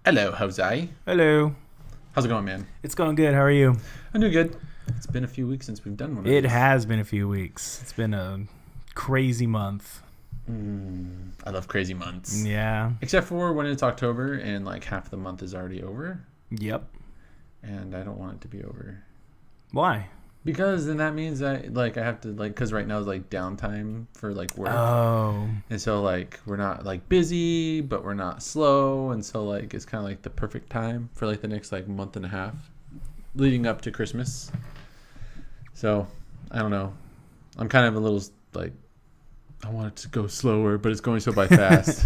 Hello, Jose. Hello. How's it going, man? It's going good. How are you? I'm doing good. It's been a few weeks since we've done one of It these. has been a few weeks. It's been a crazy month. I love crazy months. Yeah. Except for when it's October and like half the month is already over. Yep. And I don't want it to be over. Why? Because then that means I have to because right now is like downtime for like work. Oh. And so like we're not like busy, but we're not slow. And so like it's kind of like the perfect time for like the next like month and a half leading up to Christmas. So I don't know. I'm kind of a little like, I want it to go slower, but it's going so by fast.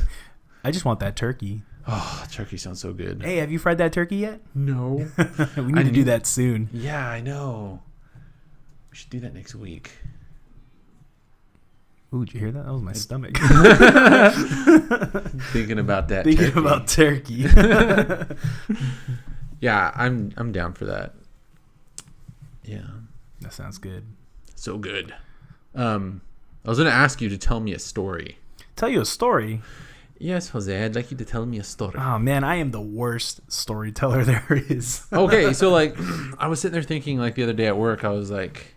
I just want that turkey. Oh, turkey sounds so good. Hey, have you fried that turkey yet? No. We need to do that soon. Yeah, I know. We should do that next week. Ooh, did you hear that? That was my stomach. Thinking about that Thinking turkey. about turkey. Yeah, I'm down for that. Yeah. That sounds good. So good. I was going to ask you to tell me a story. Tell you a story? Yes, Jose, I'd like you to tell me a story. Oh, man, I am the worst storyteller there is. Okay, so like I was sitting there thinking like the other day at work, I was like,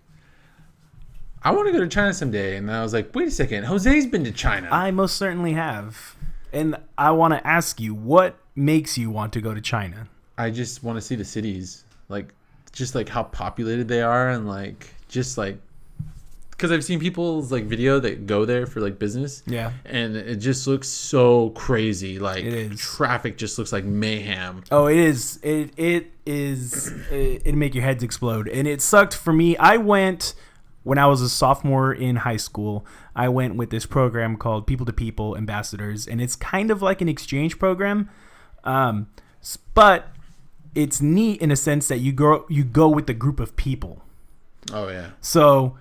I want to go to China someday. And I was like, wait a second, Jose's been to China. I most certainly have. And I want to ask you, what makes you want to go to China? I just want to see the cities, like just like how populated they are, and like just like because I've seen people's like video that go there for like business. Yeah. And it just looks so crazy. Like It is. traffic just looks like mayhem. Oh, it is. It'd make your heads explode. And it sucked for me. I went when I was a sophomore in high school. I went with this program called People to People Ambassadors, and it's kind of like an exchange program. But it's neat in a sense that you go with a group of people. Oh yeah. So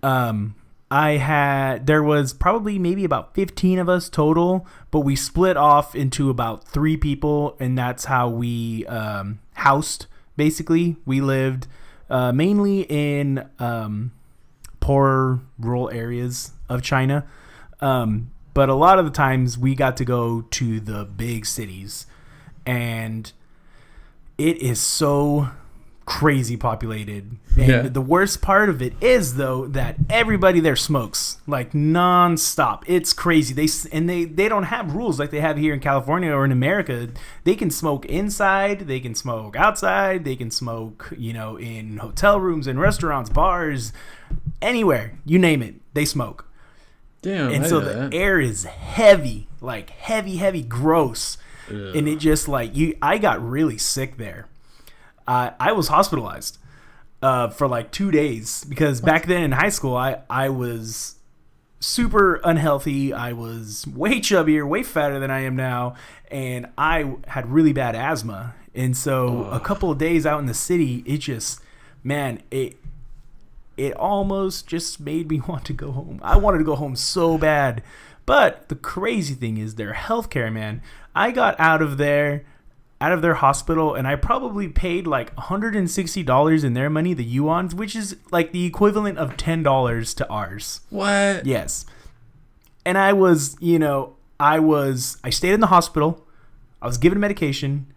there was probably maybe about 15 of us total, but we split off into about 3 people, and that's how we housed. Basically, we lived mainly in poor rural areas of China, but a lot of the times we got to go to the big cities, and it is so crazy populated. And the worst part of it is, though, that everybody there smokes like nonstop. It's crazy. They don't have rules like they have here in California or in America. They can smoke inside, they can smoke outside, they can smoke, in hotel rooms and restaurants, bars, anywhere, you name it, they smoke. Damn. And so the air is heavy, like heavy, gross. Ugh. And it just like I got really sick there. I was hospitalized for like 2 days because back then in high school, I was super unhealthy. I was way chubbier, way fatter than I am now. And I had really bad asthma. And so a couple of days out in the city, it just, man, it almost just made me want to go home. I wanted to go home so bad. But the crazy thing is their healthcare, man. I got out of their hospital, and I probably paid like $160 in their money, the yuans, which is like the equivalent of $10 to ours. What? Yes. And I stayed in the hospital, I was given medication,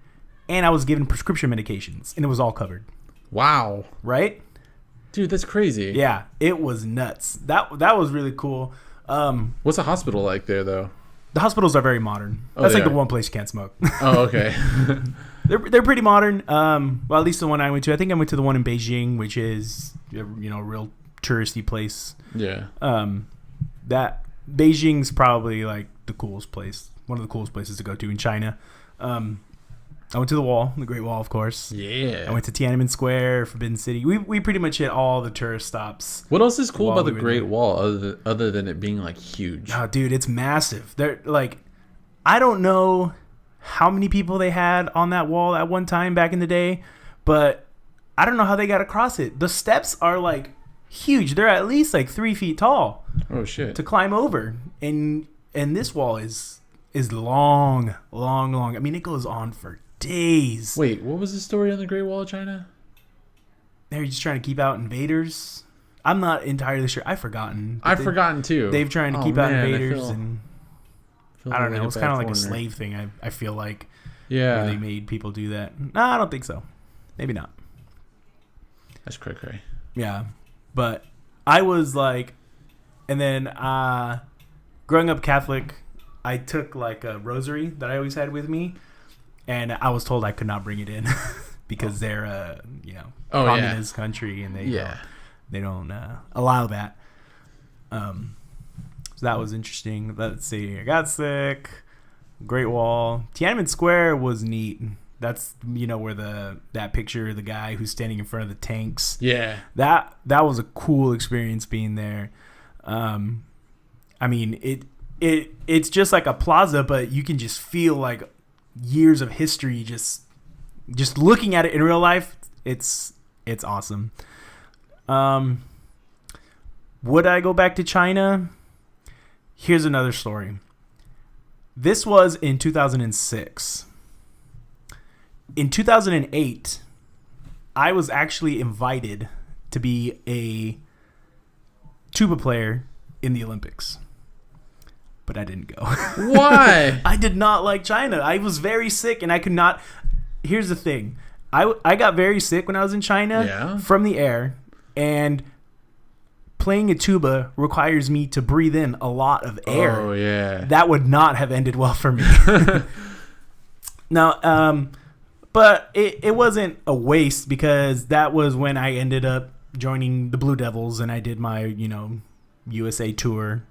and I was given prescription medications, and it was all covered. Wow. Right? Dude, that's crazy. Yeah, it was nuts. That was really cool. What's a hospital like there, though? The hospitals are very modern. That's like the one place you can't smoke. Oh, okay. They're pretty modern. Well, at least the one I went to. I think I went to the one in Beijing, which is a real touristy place. Yeah. That Beijing's probably like the coolest place, one of the coolest places to go to in China. I went to the Great Wall, of course. Yeah. I went to Tiananmen Square, Forbidden City. We pretty much hit all the tourist stops. What else is cool about the Great Wall other than it being like huge? Oh, dude, it's massive. They're like, I don't know how many people they had on that wall at one time back in the day, but I don't know how they got across it. The steps are like huge. They're at least like 3 feet tall. Oh shit. To climb over, and this wall is long. I mean, it goes on for days. Wait, what was the story on the Great Wall of China? They're just trying to keep out invaders. I'm not entirely sure. I've forgotten. I've forgotten too. They've trying to keep out invaders, and I don't know. It's kind of like a slave thing. I feel like Yeah. Where they made people do that. No, I don't think so. Maybe not. That's cray. Yeah. But I was like, and then growing up Catholic, I took like a rosary that I always had with me, and I was told I could not bring it in because they're a communist country, and they don't allow that. So that was interesting. Let's see. I got sick. Great Wall. Tiananmen Square was neat. That's where that picture of the guy who's standing in front of the tanks. Yeah. That was a cool experience being there. I mean, it's just like a plaza, but you can just feel like years of history just looking at it in real life. It's awesome. Would I go back to China? Here's another story. This was in 2006. In 2008, I was actually invited to be a tuba player in the Olympics. But I didn't go. Why? I did not like China. I was very sick, and I could not. Here's the thing. I got very sick when I was in China from the air, and playing a tuba requires me to breathe in a lot of air. Oh, yeah. That would not have ended well for me. Now, but it wasn't a waste, because that was when I ended up joining the Blue Devils, and I did my, USA tour.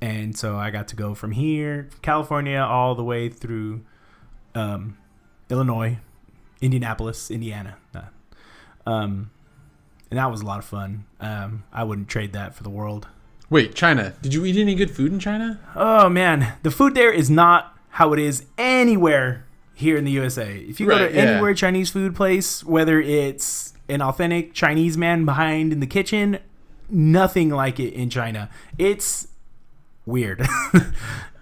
And so I got to go from here, California, all the way through Illinois, Indianapolis, Indiana. And that was a lot of fun. I wouldn't trade that for the world. Wait, China. Did you eat any good food in China? Oh, man. The food there is not how it is anywhere here in the USA. If you go to anywhere Chinese food place, whether it's an authentic Chinese man behind in the kitchen, nothing like it in China. It's weird.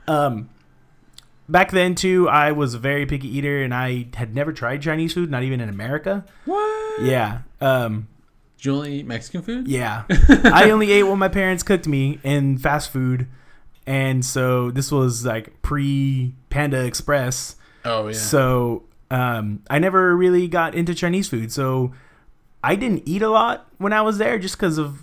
Back then, too, I was a very picky eater, and I had never tried Chinese food, not even in America. What? Yeah. Did you only eat Mexican food? Yeah. I only ate what my parents cooked me in fast food. And so this was like pre-Panda Express. Oh, yeah. So I never really got into Chinese food. So I didn't eat a lot when I was there, just because of,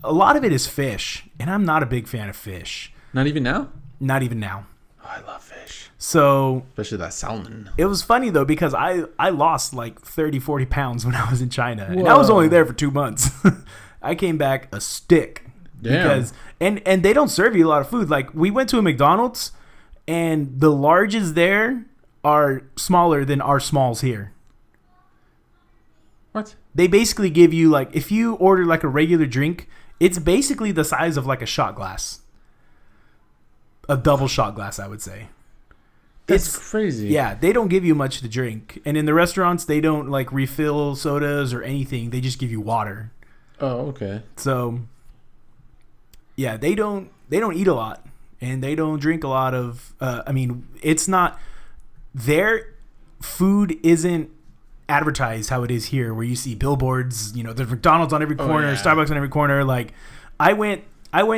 a lot of it is fish. And I'm not a big fan of fish. Not even now? Not even now. Oh, I love fish. So especially that salmon. It was funny, though, because I lost like 30, 40 pounds when I was in China. Whoa. And I was only there for 2 months. I came back a stick. Damn. Because and they don't serve you a lot of food. Like, we went to a McDonald's, and the larges there are smaller than our smalls here. What? They basically give you, like, if you order like a regular drink, it's basically the size of like a shot glass. A double shot glass, I would say. It's crazy. Yeah, they don't give you much to drink. And in the restaurants, they don't like refill sodas or anything. They just give you water. Oh, okay. So yeah, they don't eat a lot, and they don't drink a lot of it's not, their food isn't advertised how it is here, where you see billboards, there's McDonald's on every corner, Starbucks on every corner. Like, I went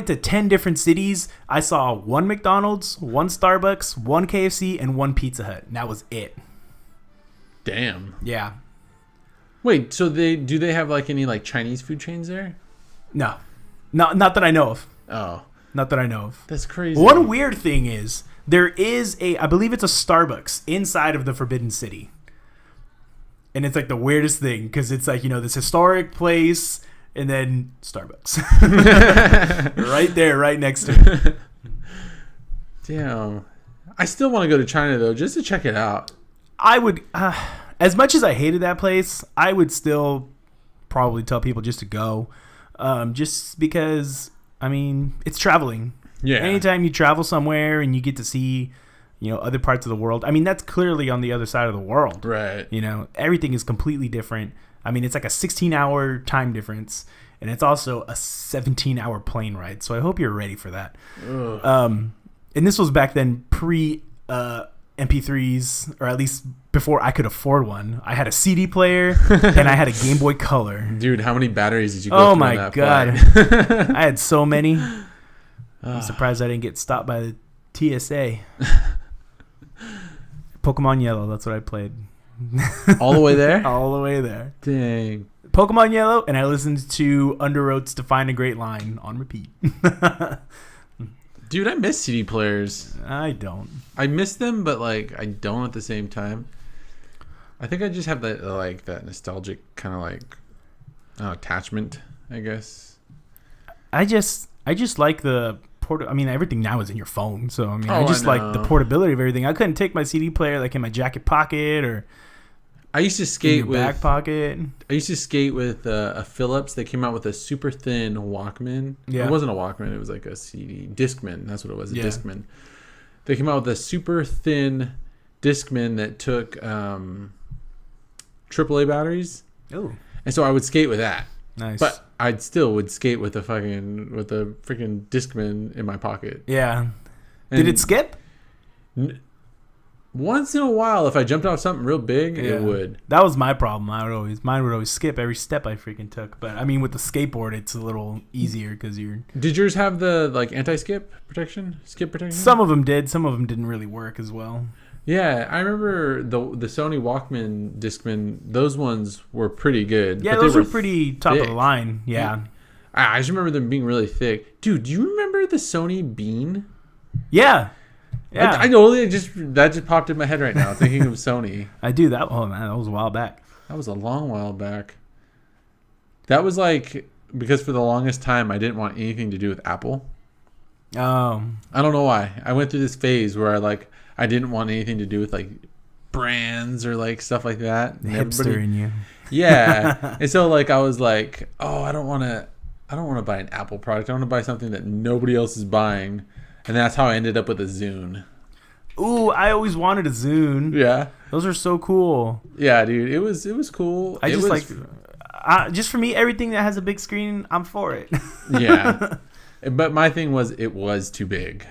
to 10 different cities. I saw one McDonald's, one Starbucks, one KFC, and one Pizza Hut. And that was it. Damn. Yeah. Wait, so do they have like any like Chinese food chains there? No. Not that I know of. Oh. Not that I know of. That's crazy. One weird thing is, there is I believe it's a Starbucks inside of the Forbidden City. And it's like the weirdest thing, because it's like, this historic place, and then Starbucks. Right there, right next to it. Damn. I still want to go to China, though, just to check it out. I would, as much as I hated that place, I would still probably tell people just to go. Just because, it's traveling. Yeah. Anytime you travel somewhere and you get to see, other parts of the world. That's clearly on the other side of the world. Right. Everything is completely different. It's like a 16-hour time difference, and it's also a 17-hour plane ride. So I hope you're ready for that. And this was back then pre MP3s, or at least before I could afford one. I had a CD player and I had a Game Boy Color. Dude, how many batteries did you go through? Oh my God. I had so many. I'm surprised I didn't get stopped by the TSA. Pokemon Yellow. That's what I played. All the way there? All the way there. Dang. Pokemon Yellow, and I listened to Underoath's Define a Great Line on repeat. Dude, I miss CD players. I don't. I miss them, but like I don't at the same time. I think I just have that like that nostalgic kind of like attachment, I guess. I just like the I mean, everything now is in your phone, so I mean, I I just like know. the portability of everything. I couldn't take my CD player like in my jacket pocket or I used to in skate your with back pocket. I used to skate with a Philips. They came out with a super thin Walkman. Yeah. It wasn't a Walkman. It was like a CD Discman. That's what it was. A Yeah. Discman. They came out with a super thin Discman that took AAA batteries. Oh, And so I would skate with that. nice. But I still would skate with a freaking Discman in my pocket. yeah, And did it skip? Once in a while, if I jumped off something real big, Yeah. it would. That was my problem. Mine would always skip every step I freaking took. But I mean, with the skateboard, it's a little easier because you're. Did yours have the like anti-skip protection? Skip protection? Some of them did. Some of them didn't really work as well. Yeah, I remember the Sony Walkman Discman. Those ones were pretty good. Yeah, but those they were pretty top of thick. the line. Yeah. I just remember them being really thick. Dude, do you remember the Sony Bean? Yeah. Yeah. I totally that just popped in my head right now. Thinking of Sony. I do that. Oh man, that was a while back. That was a long while back. That was like because for the longest time I didn't want anything to do with Apple. Oh. I don't know why. I went through this phase where I didn't want anything to do with like brands or like stuff like that. The And hipster in you. Yeah. And so like I was like, oh, I don't want to buy an Apple product. I want to buy something that nobody else is buying. And that's how I ended up with a Zune. Ooh, I always wanted a Zune. Yeah. Those are so cool. Yeah, dude. It was cool. I It just was, like just for me, everything that has a big screen, I'm for it. Yeah. But my thing was it was too big.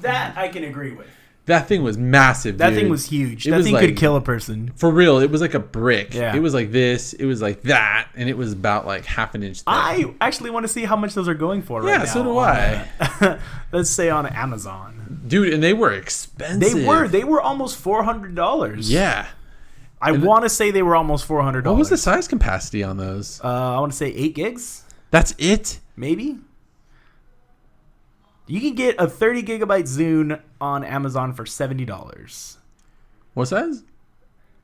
That I can agree with. That thing was massive, That dude. thing was huge. It That was thing like- could kill a person. For real, it was like a brick. Yeah. It was like this. It was like that. And it was about like half an inch thick. I actually want to see how much those are going for right Yeah, now. so do I. Let's say on Amazon. Dude, and they were expensive. They were almost $400. Yeah. I want to say they were almost $400. What was the size capacity on those? I want to say 8 gigs, That's it? maybe. You can get a 30 gigabyte Zune on Amazon for $70. What size?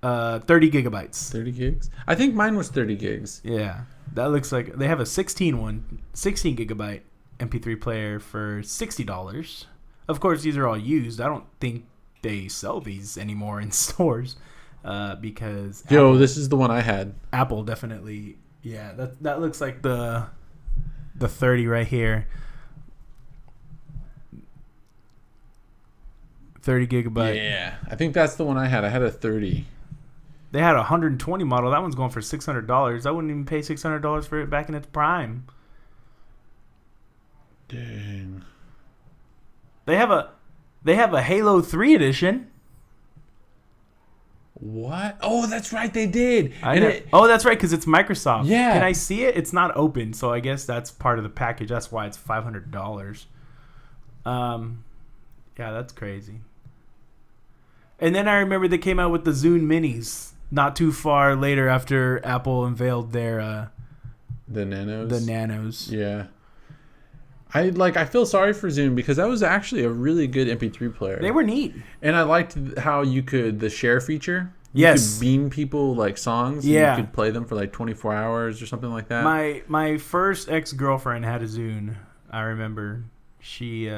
30 gigabytes. 30 gigs? I think mine was 30 gigs. Yeah, that looks like they have a 16 gigabyte MP3 player for $60. Of course, these are all used. I don't think they sell these anymore in stores because This is the one I had. Apple definitely. Yeah, that looks like the 30 right here. 30 gigabyte. Yeah. I think that's the one I had. I had a 30. They had a 120 model. That one's going for $600. I wouldn't even pay $600 for it back in its prime. Dang. They have a Halo 3 edition. What? Oh, that's right. They did. That's right, because it's Microsoft. Yeah. Can I see it? It's not open, so I guess that's part of the package. That's why it's $500. Yeah, that's crazy. And then I remember they came out with the Zune Minis not too far later after Apple unveiled their the Nanos. the Nanos. Yeah. I feel sorry for Zune because that was actually a really good MP3 player. They were neat. And I liked how you could the share feature. You Yes. could beam people like songs. Yeah. And you could play them for like 24 hours or something like that. My first ex-girlfriend had a Zune. I remember she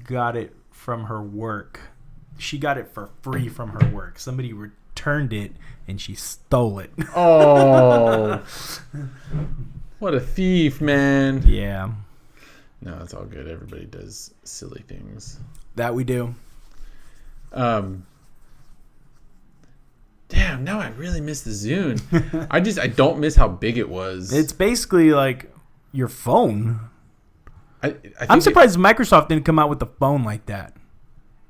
got it from her work. She got it for free from her work. Somebody returned it and she stole it. Oh. What a thief, man. Yeah, No, it's all good. Everybody does silly things. that we do. Damn, now I really miss the Zune. I don't miss how big it was. It's basically like your phone. I think I'm surprised Microsoft didn't come out with the phone like that,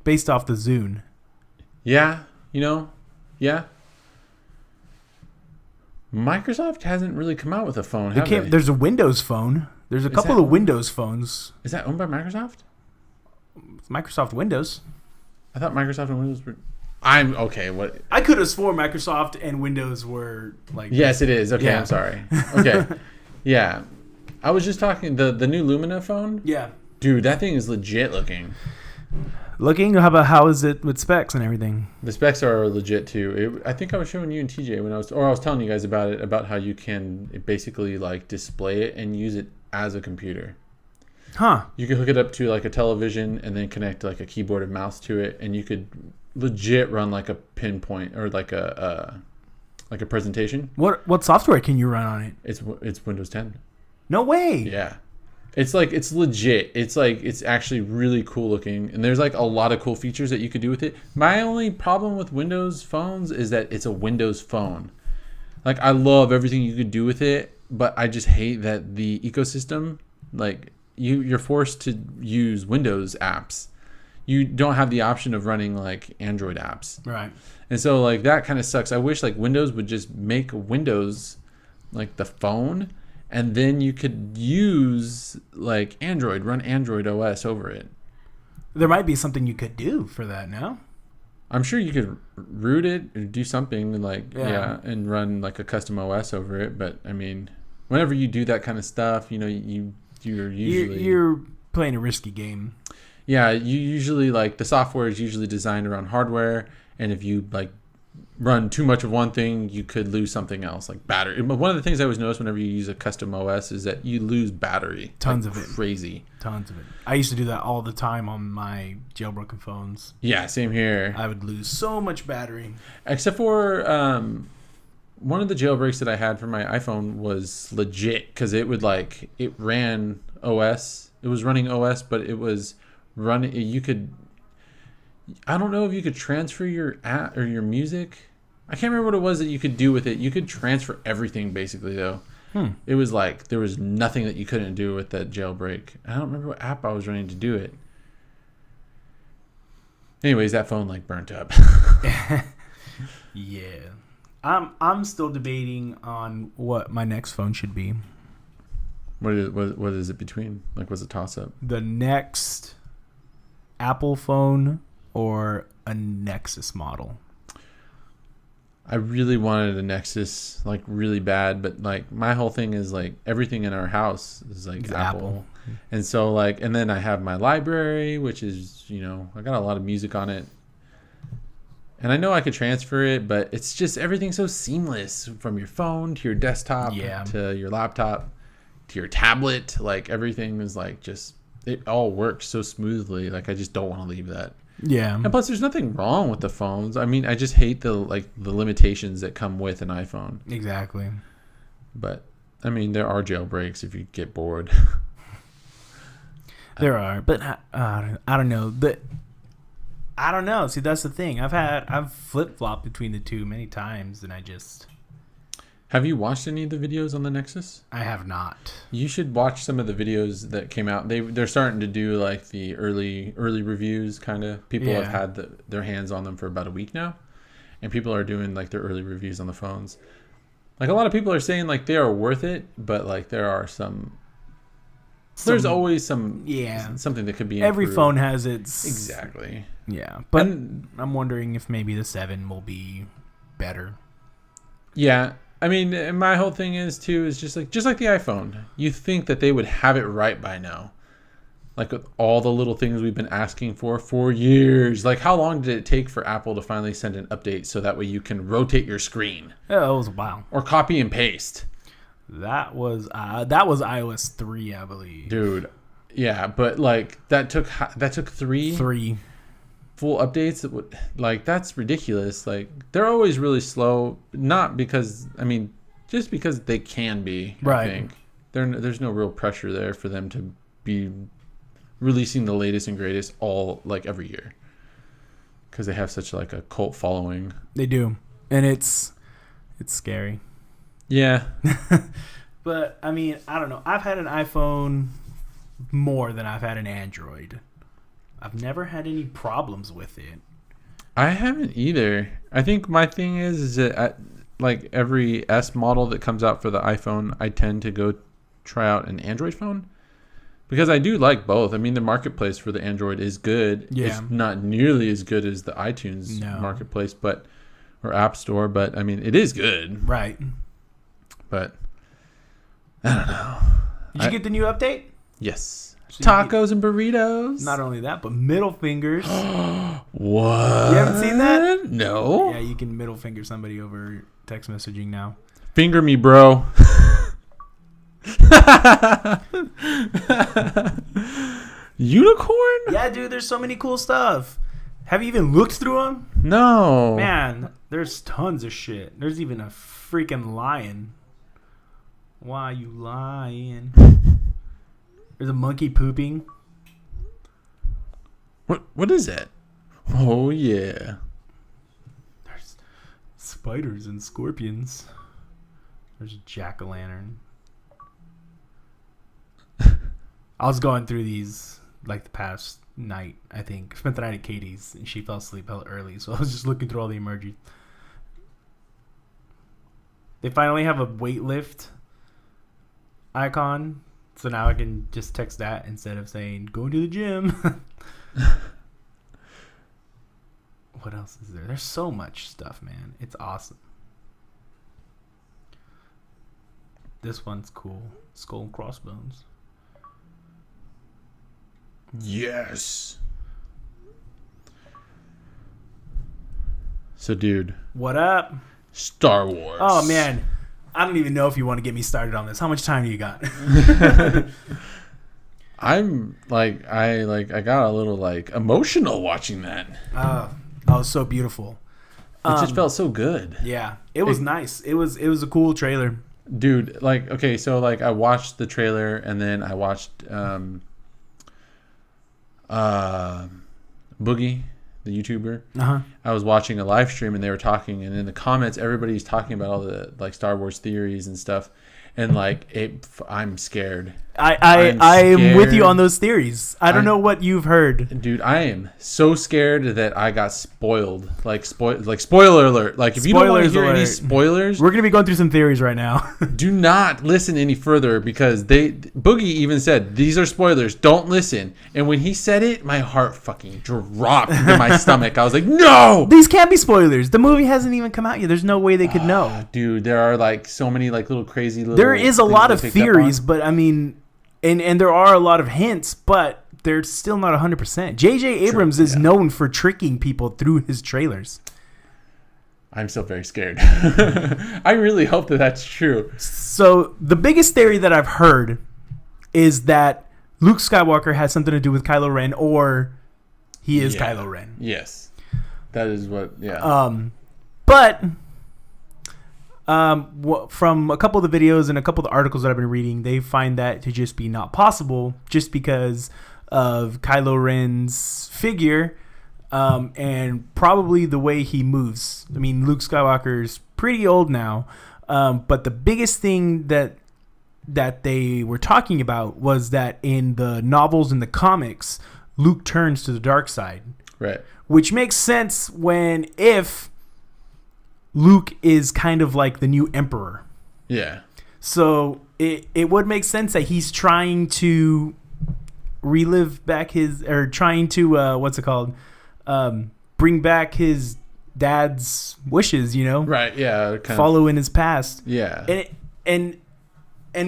based off the Zune. Yeah. Microsoft hasn't really come out with a phone, have they? There's a Windows phone. There's a couple that- of Windows phones. Is that owned by Microsoft? It's Microsoft Windows. I thought Microsoft and Windows were. I'm okay. What? I could have sworn Microsoft and Windows were like. Yes, it is. Okay, Yeah. I'm sorry. Okay, yeah. I was just talking the new Lumina phone. Yeah. Dude, that thing is legit looking. How is it with specs and everything? The specs are legit too. I think I was showing you and TJ when I was telling you guys about it, about how you can basically like display it and use it as a computer. Huh. You could hook it up to like a television and then connect like a keyboard and mouse to it, and you could legit run like a pinpoint or like a presentation. What software can you run on it? It's Windows 10. No way. Yeah. It's legit. It's actually really cool looking, and there's like a lot of cool features that you could do with it. My only problem with Windows phones is that it's a Windows phone. Like, I love everything you could do with it, but I just hate that the ecosystem, like you're forced to use Windows apps. You don't have the option of running like Android apps. Right. And so like that kind of sucks. I wish like Windows would just make Windows like the phone, and then you could use like run Android OS over it. There might be something you could do for that now. I'm sure you could root it or do something like and run like a custom OS over it. But I mean, whenever you do that kind of stuff, you know, you're usually you're playing a risky game. Yeah, you usually like the software is usually designed around hardware, and if you like run too much of one thing, you could lose something else like battery. One of the things I always notice whenever you use a custom OS is that you lose battery. Tons like of it. Crazy. Tons of it. I used to do that all the time on my jailbroken phones. Yeah, same here. I would lose so much battery. Except for one of the jailbreaks that I had for my iPhone was legit because it ran OS. It was running OS, but it was running. You could. I don't know if you could transfer your app or your music. I can't remember what it was that you could do with it. You could transfer everything basically though. It was like there was nothing that you couldn't do with that jailbreak. I don't remember what app I was running to do it. Anyways, that phone like burnt up. Yeah. I'm still debating on what my next phone should be. What is it between? Like, what's a toss up? The next Apple phone or a Nexus model. I really wanted a Nexus, like really bad, but like my whole thing is like everything in our house is like Apple. And so like, and then I have my library, which is, you know, I got a lot of music on it. And I know I could transfer it, but it's just everything's so seamless from your phone to your desktop to your laptop to your tablet. Like everything is like just, it all works so smoothly. Like I just don't want to leave that. Yeah. And plus there's nothing wrong with the phones. I mean, I just hate the limitations that come with an iPhone. Exactly. But I mean, there are jailbreaks if you get bored. There are, but I don't know. I don't know. See, that's the thing. I've flip-flopped between the two many times, and I just... Have you watched any of the videos on the Nexus? I have not. You should watch some of the videos that came out. They're starting to do like the early reviews kind of. People have had their hands on them for about a week now, and people are doing like their early reviews on the phones. Like a lot of people are saying like they are worth it, but like there are there's always something that could be improved. Every phone has its... Exactly. Yeah, but I'm wondering if maybe the 7 will be better. Yeah. I mean, my whole thing is just like the iPhone. You think that they would have it right by now. Like with all the little things we've been asking for years. Like how long did it take for Apple to finally send an update so that way you can rotate your screen? Oh, it was a while. Or copy and paste. That was iOS 3, I believe. Dude. Yeah, but like that took 3 full updates. Like that's ridiculous. Like they're always really slow, not because just because they can be. Right. I think there's no real pressure there for them to be releasing the latest and greatest all like every year because they have such like a cult following. They do, and it's scary. Yeah. But I mean, I don't know. I've had an iPhone more than I've had an Android. I've never had any problems with it. I haven't either. I think my thing is that like every S model that comes out for the iPhone, I tend to go try out an Android phone Because I do like both. I mean, the marketplace for the Android is good. Yeah. It's not nearly as good as the iTunes marketplace, or App Store, but I mean, it is good. Right. But I don't know. Did you get the new update? Yes. So Tacos and burritos. Not only that, but middle fingers. What? You haven't seen that? No. Yeah, you can middle finger somebody over text messaging now. Finger me, bro. Unicorn? Yeah, dude, there's so many cool stuff. Have you even looked through them? No. Man, there's tons of shit. There's even a freaking lion. Why you lying? There's a monkey pooping. What is that? Oh yeah. There's spiders and scorpions. There's a jack-o'-lantern. I was going through these like the past night, I think. Spent the night at Katie's and she fell asleep hella early, so I was just looking through all the emojis. They finally have a weight-lift icon, so now I can just text that instead of saying going to the gym. What else is there? There's so much stuff, man. It's awesome. This one's cool. Skull and crossbones. Yes. So, dude. What up? Star Wars. Oh, man. I don't even know if you want to get me started on this. How much time do you got? I'm like, I got a little like emotional watching that. Oh, so beautiful. It just felt so good. Yeah, it was nice. It was a cool trailer. Dude, like, okay, so like I watched the trailer and then I watched Boogie, the YouTuber. Uh-huh. I was watching a live stream and they were talking, and in the comments everybody's talking about all the like Star Wars theories and stuff, and like I'm scared. I am with you on those theories. I don't know what you've heard. Dude, I am so scared that I got spoiled. Like spoiler alert. Like if you don't want to hear any spoilers, we're gonna be going through some theories right now. do not listen any further, because Boogie even said these are spoilers. Don't listen. And when he said it, my heart fucking dropped in my stomach. I was like, no, these can't be spoilers. The movie hasn't even come out yet. There's no way they could know. Dude, there are like so many like little crazy little. There is a lot of theories, but I mean. And there are a lot of hints, but they're still not 100%. J.J. Abrams is known for tricking people through his trailers. I'm still very scared. I really hope that that's true. So the biggest theory that I've heard is that Luke Skywalker has something to do with Kylo Ren, or he is Kylo Ren. Yes. That is what, But... from a couple of the videos and a couple of the articles that I've been reading, they find that to just be not possible, just because of Kylo Ren's figure, and probably the way he moves. I mean, Luke Skywalker's pretty old now, but the biggest thing that they were talking about was that in the novels and the comics, Luke turns to the dark side, right? Which makes sense if Luke is kind of like the new emperor. Yeah. So it would make sense that he's trying to relive back trying to bring back his dad's wishes, Right, yeah. Follow in his past. Yeah. And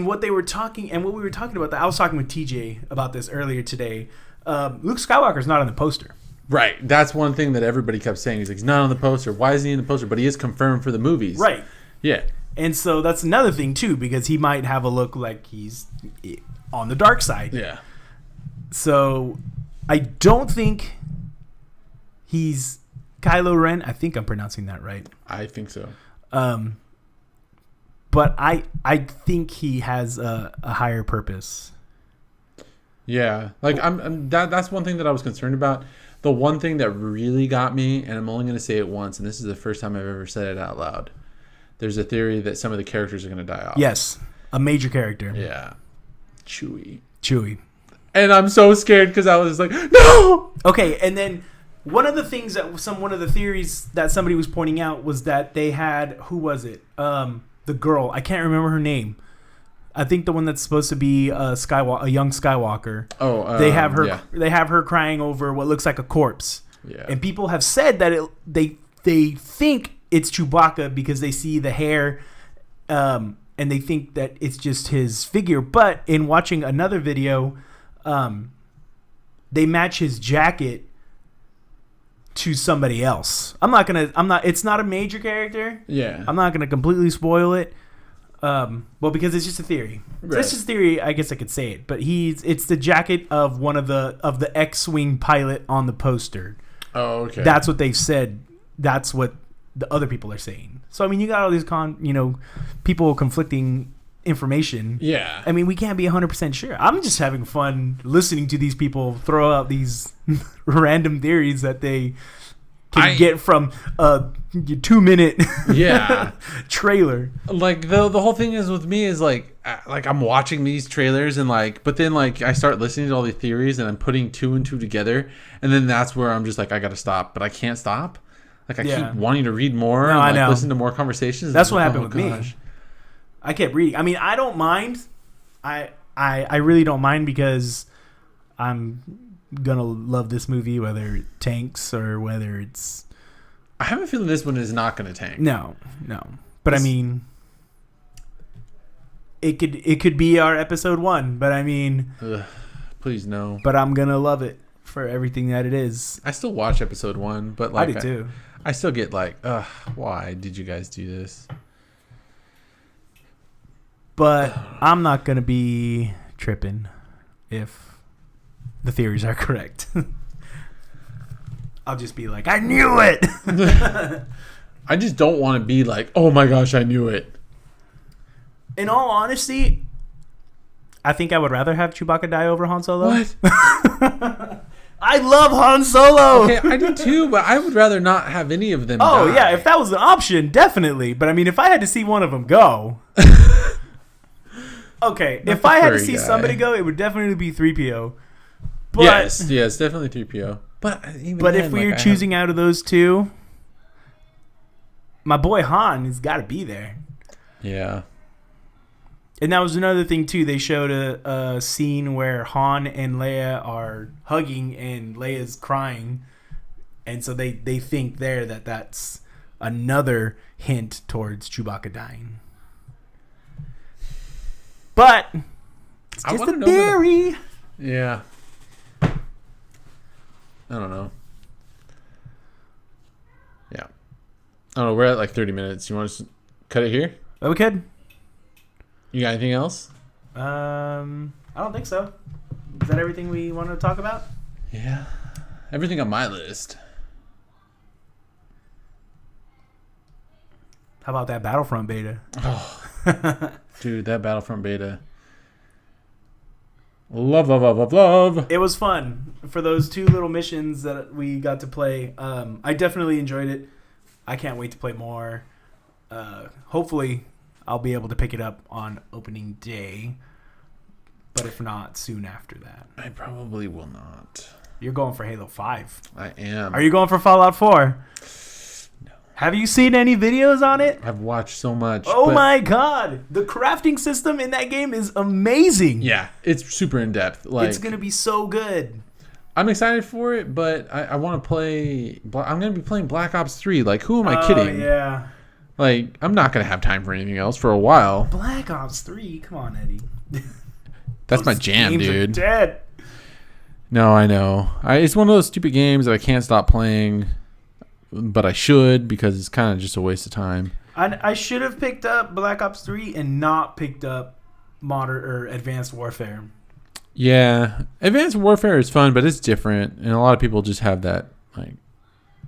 what we were talking about, I was talking with TJ about this earlier today. Luke Skywalker's not on the poster. Right. That's one thing that everybody kept saying. He's like, he's not on the poster. Why isn't he in the poster? But he is confirmed for the movies. Right. Yeah. And so that's another thing, too, because he might have a look like he's on the dark side. Yeah. So I don't think he's Kylo Ren. I think I'm pronouncing that right. I think so. But I think he has a higher purpose. Yeah. Like, that's one thing that I was concerned about. The one thing that really got me, and I'm only going to say it once, and this is the first time I've ever said it out loud. There's a theory that some of the characters are going to die off. Yes, a major character. Yeah. Chewie. And I'm so scared because I was like, no! Okay, and then one of the theories that somebody was pointing out was that they had, who was it? The girl. I can't remember her name. I think the one that's supposed to be a young Skywalker. Oh, they have her. Yeah. They have her crying over what looks like a corpse. Yeah. And people have said that they think it's Chewbacca because they see the hair, and they think that it's just his figure. But in watching another video, they match his jacket to somebody else. It's not a major character. Yeah. I'm not gonna completely spoil it. Well, because it's just a theory. Right. So it's just a theory. I guess I could say it, but it's the jacket of one of the X-wing pilot on the poster. Oh, okay. That's what they've said. That's what the other people are saying. So I mean, you got all these people conflicting information. Yeah. I mean, we can't be 100% sure. I'm just having fun listening to these people throw out these random theories that they can get from a 2-minute trailer. Like the whole thing is with me is like I'm watching these trailers and but then I start listening to all the theories and I'm putting 2 and 2 together, and then that's where I'm just like, I gotta stop, but I can't stop. Like I keep wanting to read more and listen to more conversations. That's what happened with me. I kept reading. I mean, I don't mind. I really don't mind because I'm gonna love this movie whether it tanks or whether it's. I have a feeling this one is not gonna tank. No. But I mean, it could be our episode 1. But I mean, please no. But I'm gonna love it for everything that it is. I still watch episode 1, but I do too. I still get why did you guys do this? But I'm not going to be tripping if the theories are correct. I'll just be like, I knew it! I just don't want to be like, oh my gosh, I knew it. In all honesty, I think I would rather have Chewbacca die over Han Solo. What? I love Han Solo! Okay, I do too, but I would rather not have any of them die. Oh, yeah, if that was an option, definitely. But I mean, if I had to see one of them go... Okay, if I had to see somebody go, it would definitely be 3PO. But, yes, definitely 3PO. But if we were choosing out of those two, my boy Han has got to be there. Yeah. And that was another thing too. They showed a scene where Han and Leia are hugging and Leia's crying, and so they think there that's another hint towards Chewbacca dying. But it's just a theory. Yeah. I don't know. Yeah. I don't know. We're at like 30 minutes. You want us to cut it here? Oh, we could. You got anything else? I don't think so. Is that everything we wanted to talk about? Yeah. Everything on my list. How about that Battlefront beta? Oh. Dude, that Battlefront beta. Love. It was fun. For those 2 little missions that we got to play, I definitely enjoyed it. I can't wait to play more. Hopefully, I'll be able to pick it up on opening day. But if not, soon after that. I probably will not. You're going for Halo 5. I am. Are you going for Fallout 4? Have you seen any videos on it? I've watched so much. Oh my god. The crafting system in that game is amazing. Yeah, it's super in-depth. It's going to be so good. I'm excited for it, but I want to play... I'm going to be playing Black Ops 3. Like, who am I kidding? Yeah. Like, I'm not going to have time for anything else for a while. Black Ops 3? Come on, Eddie. That's my jam, games dude. Are dead. No, I know. It's one of those stupid games that I can't stop playing... But I should, because it's kind of just a waste of time. I should have picked up Black Ops 3 and not picked up Modern or Advanced Warfare. Yeah, Advanced Warfare is fun, but it's different, and a lot of people just have that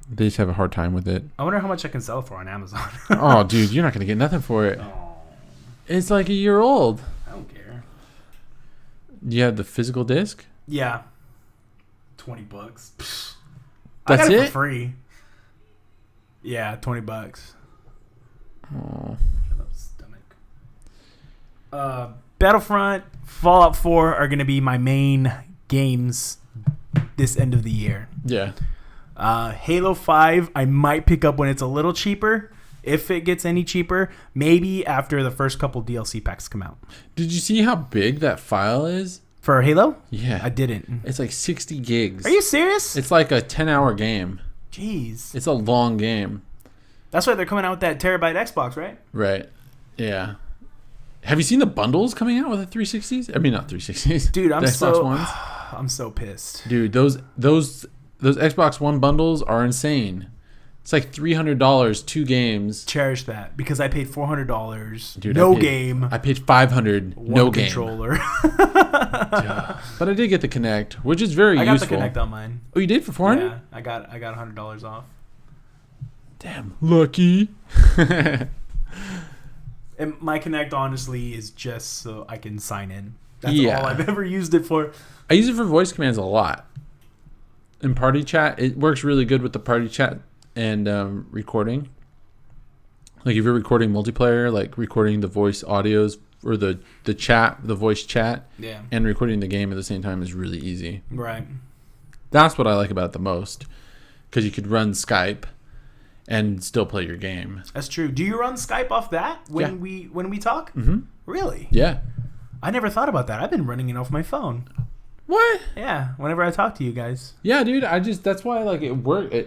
they just have a hard time with it. I wonder how much I can sell for on Amazon. Oh, dude, you're not gonna get nothing for it. Oh. It's like a year old. I don't care. You have the physical disc? Yeah, $20. Pfft. That's I got it it for free. Yeah, $20. Oh. Shut up, stomach. Battlefront, Fallout 4 are going to be my main games this end of the year. Yeah. Halo 5, I might pick up when it's a little cheaper. if it gets any cheaper, maybe after the first couple DLC packs come out. Did you see how big that file is? For Halo? Yeah. I didn't. It's like 60 gigs. Are you serious? It's like a 10-hour game. Jeez. It's a long game. That's why they're coming out with that terabyte Xbox, right? Right. Yeah. Have you seen the bundles coming out with the 360s? I mean, not 360s. Dude, I'm the Xbox Ones. I'm so pissed. Dude, those Xbox One bundles are insane. It's like $300, 2 games. Cherish that because I paid $400. Dude, no game. I paid $500. No game. Controller. But I did get the Kinect, which is very useful. I got the Kinect on mine. Oh, you did for $400? Yeah, I got $100 off. Damn, lucky. And my Kinect honestly is just so I can sign in. That's Yeah. all I've ever used it for. I use it for voice commands a lot. In party chat, it works really good with the party chat and recording. Like if you're recording multiplayer, like recording the voice audios or the chat, the voice chat, Yeah. and recording the game at the same time is really easy. Right. That's what I like about it the most, because you could run Skype and still play your game. That's true. Do you run Skype off that when we talk? Mm-hmm. Really? Yeah. I never thought about that. I've been running it off my phone. What? Yeah, whenever I talk to you guys. Yeah, dude. That's why like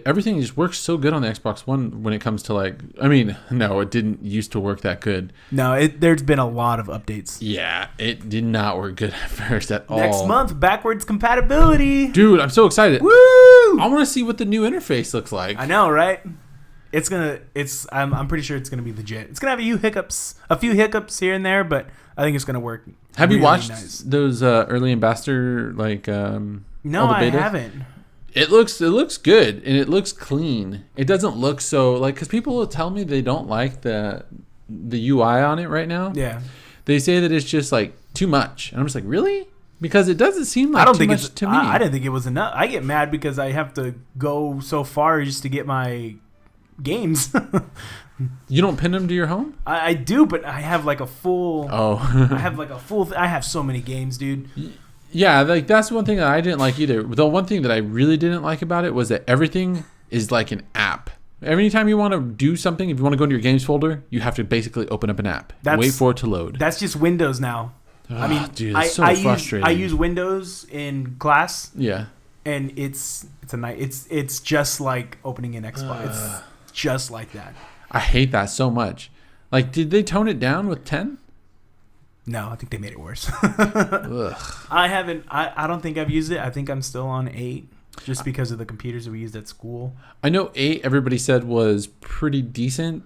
everything just works so good on the Xbox One when it comes to like. I mean, no, it didn't used to work that good. No, there's been a lot of updates. Yeah, it did not work good at first at all. Next month, backwards compatibility. Dude, I'm so excited. Woo! I want to see what the new interface looks like. I know, right? I'm pretty sure it's gonna be legit. It's gonna have a few hiccups here and there, but I think it's gonna work. Have you watched nice. those early ambassador like? No, I haven't. It looks good and it looks clean. It doesn't look so like because people will tell me they don't like the UI on it right now. Yeah, they say that it's just like too much, and I'm just like, really? Because it doesn't seem like too much to me. I didn't think it was enough. I get mad because I have to go so far just to get my games. You don't pin them to your home? I do, but I have like a full. Oh, I have so many games, dude. Yeah, like that's one thing that I didn't like either. The one thing that I really didn't like about it was that everything is like an app. Every time you want to do something, if you want to go into your games folder, you have to basically open up an app. Wait for it to load. That's just Windows now. I mean, dude, it's so frustrating. I use Windows in class. Yeah, and it's just like opening an Xbox. It's just like that. I hate that so much. Like, did they tone it down with 10? No, I think they made it worse. Ugh. I don't think I've used it. I think I'm still on 8 just because of the computers that we used at school. I know 8 everybody said was pretty decent,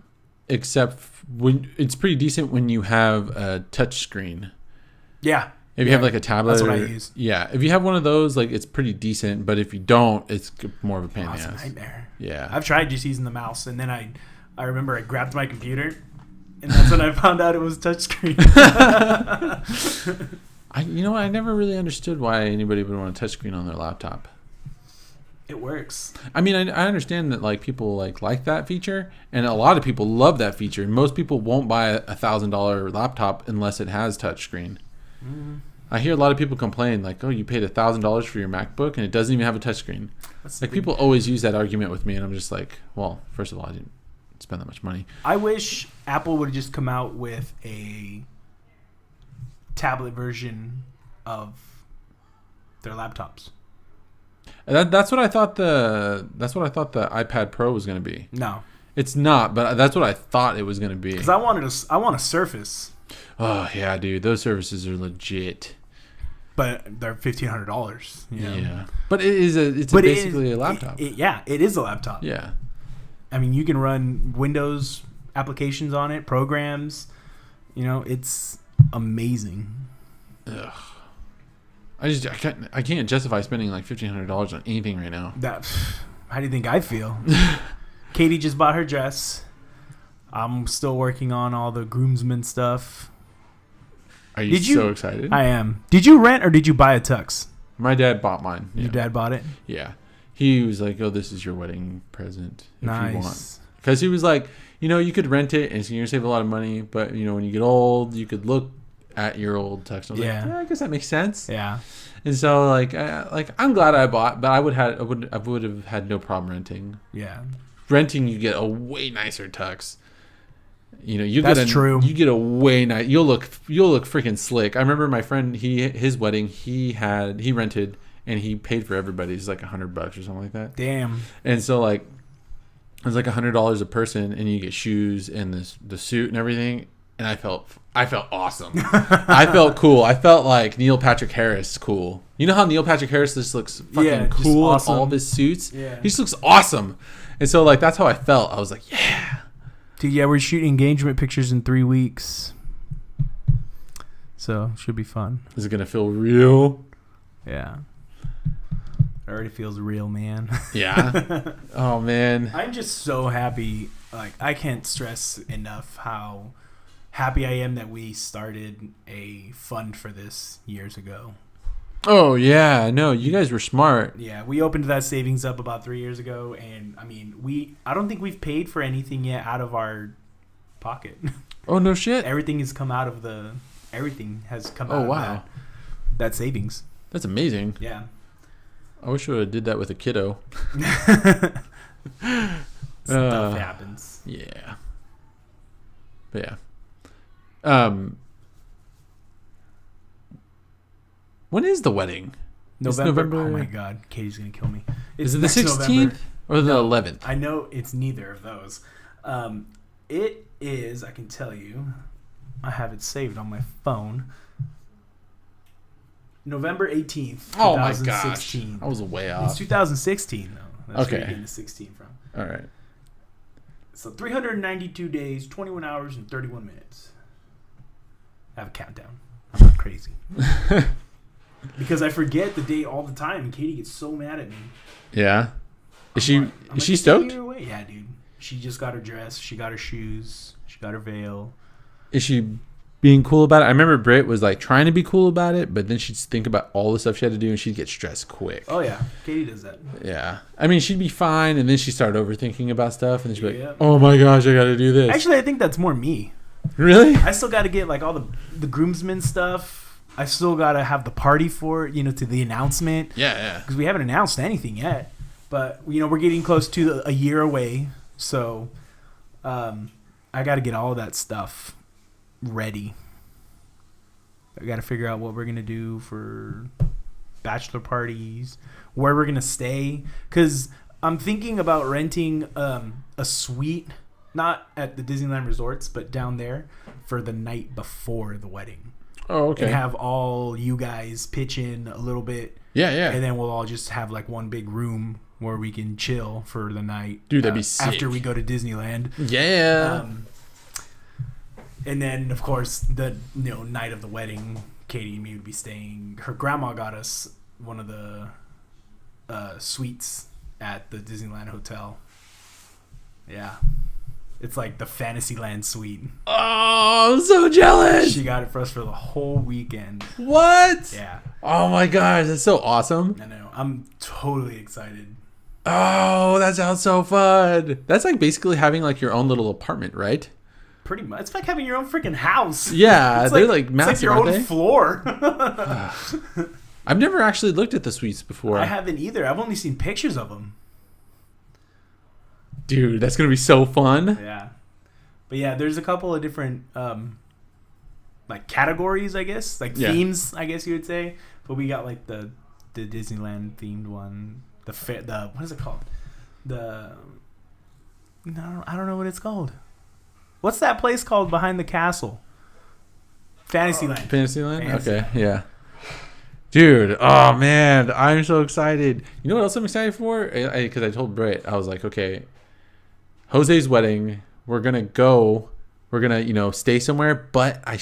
except when it's pretty decent when you have a touch screen. Yeah. If you have like a tablet. That's what I use. Yeah. If you have one of those, like it's pretty decent, but if you don't, it's more of a pain in the ass. It's a nightmare. Yeah. I've tried just using the mouse, and then I remember I grabbed my computer, and that's when I found out it was touchscreen. I never really understood why anybody would want a touchscreen on their laptop. It works. I mean, I understand that like people like that feature, and a lot of people love that feature. And most people won't buy a $1,000 laptop unless it has touchscreen. Mm. I hear a lot of people complain like, "Oh, you paid $1,000 for your MacBook and it doesn't even have a touchscreen." Like people always use that argument with me, and I'm just like, "Well, first of all, I didn't spend that much money." I wish Apple would have just come out with a tablet version of their laptops. That's what I thought the iPad Pro was going to be. No, it's not, but that's what I thought it was going to be. Because I want a Surface. Oh yeah, dude, those services are legit. But they're $1,500. Yeah, but it's basically a laptop. It is a laptop. Yeah, I mean, you can run Windows applications on it, programs. It's amazing. Ugh. I can't justify spending like $1,500 on anything right now. How do you think I feel? Katie just bought her dress. I'm still working on all the groomsmen stuff. Are you so excited? I am. Did you rent or did you buy a tux? My dad bought mine. Yeah. Your dad bought it? Yeah. He was like, "Oh, this is your wedding present if nice. you want." Because he was like, you could rent it and so you're going to save a lot of money. But, when you get old, you could look at your old tux. I was like, I guess that makes sense. Yeah. And so, I'm glad I bought, but I would have had no problem renting. Yeah. Renting, you get a way nicer tux. You know, you That's get true. You get a way nice. You'll look freaking slick. I remember my friend. His wedding. He rented and he paid for everybody's like $100 or something like that. Damn. And so like it was like $100 a person, and you get shoes and the suit and everything. And I felt awesome. I felt cool. I felt like Neil Patrick Harris cool. You know how Neil Patrick Harris just looks fucking cool awesome. in all of his suits? Yeah. He just looks awesome. And so like that's how I felt. I was like, yeah. Dude, yeah, we're shooting engagement pictures in 3 weeks. So, should be fun. Is it going to feel real? Yeah. It already feels real, man. Yeah. Oh, man. I'm just so happy. Like, I can't stress enough how happy I am that we started a fund for this years ago. Oh, yeah. No, you guys were smart. Yeah, we opened that savings up about 3 years ago, and I mean, I don't think we've paid for anything yet out of our pocket. Oh, no shit. Everything has come out of that savings. That's amazing. Yeah. I wish I would have did that with a kiddo. Stuff happens. Yeah. But yeah. When is the wedding? November. Oh my God, Katie's gonna kill me. Is it the 16th or the 11th? I know it's neither of those. It is. I can tell you. I have it saved on my phone. November 18th, 2016. Oh my gosh, I was way off. It's 2016 though. That's okay. where you're getting the 16 from. All right. So 392 days, 21 hours, and 31 minutes. I have a countdown. I'm not crazy. Because I forget the date all the time, and Katie gets so mad at me. Yeah. Is she like, stoked? Yeah, dude. She just got her dress. She got her shoes. She got her veil. Is she being cool about it? I remember Britt was like trying to be cool about it, but then she'd think about all the stuff she had to do, and she'd get stressed quick. Oh yeah, Katie does that. Yeah, I mean she'd be fine, and then she'd start overthinking about stuff, and then she'd be like, "Oh my gosh, I got to do this." Actually, I think that's more me. Really? I still got to get like all the groomsmen stuff. I still got to have the party for it, to the announcement. Yeah. Because we haven't announced anything yet, but we're getting close to a year away, so I got to get all of that stuff ready. I got to figure out what we're gonna do for bachelor parties, where we're gonna stay, because I'm thinking about renting a suite, not at the Disneyland resorts, but down there for the night before the wedding. Oh, okay. And have all you guys pitch in a little bit. Yeah. And then we'll all just have like one big room where we can chill for the night. Dude, that'd be sick. After we go to Disneyland. Yeah. And then, of course, the night of the wedding, Katie and me would be staying. Her grandma got us one of the suites at the Disneyland hotel. Yeah. It's like the Fantasyland suite. Oh, I'm so jealous. She got it for us for the whole weekend. What? Yeah. Oh my gosh, that's so awesome. I know. I'm totally excited. Oh, that sounds so fun. That's like basically having like your own little apartment, right? Pretty much. It's like having your own freaking house. Yeah, they're like massive, it's like your aren't own they? floor. I've never actually looked at the suites before. I haven't either. I've only seen pictures of them. Dude, that's going to be so fun. Yeah. But yeah, there's a couple of different like categories, I guess. Like themes, I guess you would say. But we got like the Disneyland themed one. The what is it called? I don't know what it's called. What's that place called behind the castle? Fantasyland. Fantasyland? Okay, yeah. Dude, oh man, I'm so excited. You know what else I'm excited for? Because I told Britt, I was like, okay, Jose's wedding, we're going to stay somewhere, but I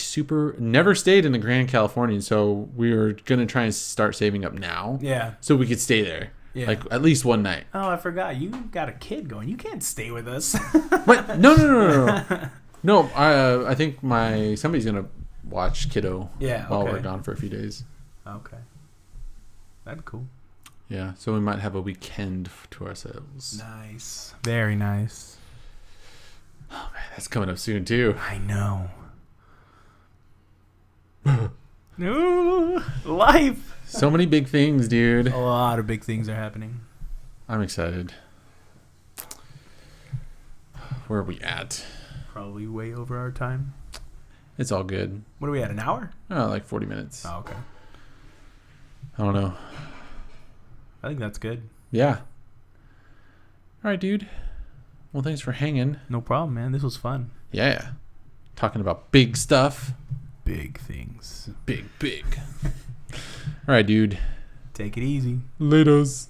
never stayed in the Grand Californian, so we were going to try and start saving up now. Yeah. So we could stay there. Yeah. Like at least one night. Oh, I forgot. You got a kid going. You can't stay with us. What? No. No, I think somebody's going to watch kiddo while we're gone for a few days. Okay. That'd be cool. Yeah, so we might have a weekend to ourselves. Nice. Very nice. Oh, man, that's coming up soon, too. I know. Ooh, life. So many big things, dude. A lot of big things are happening. I'm excited. Where are we at? Probably way over our time. It's all good. What are we at? An hour? Like 40 minutes. Oh, okay. I don't know. I think that's good. Yeah. All right, dude. Well, thanks for hanging. No problem, man. This was fun. Yeah. Talking about big stuff. Big things. Big. All right, dude. Take it easy. Laters.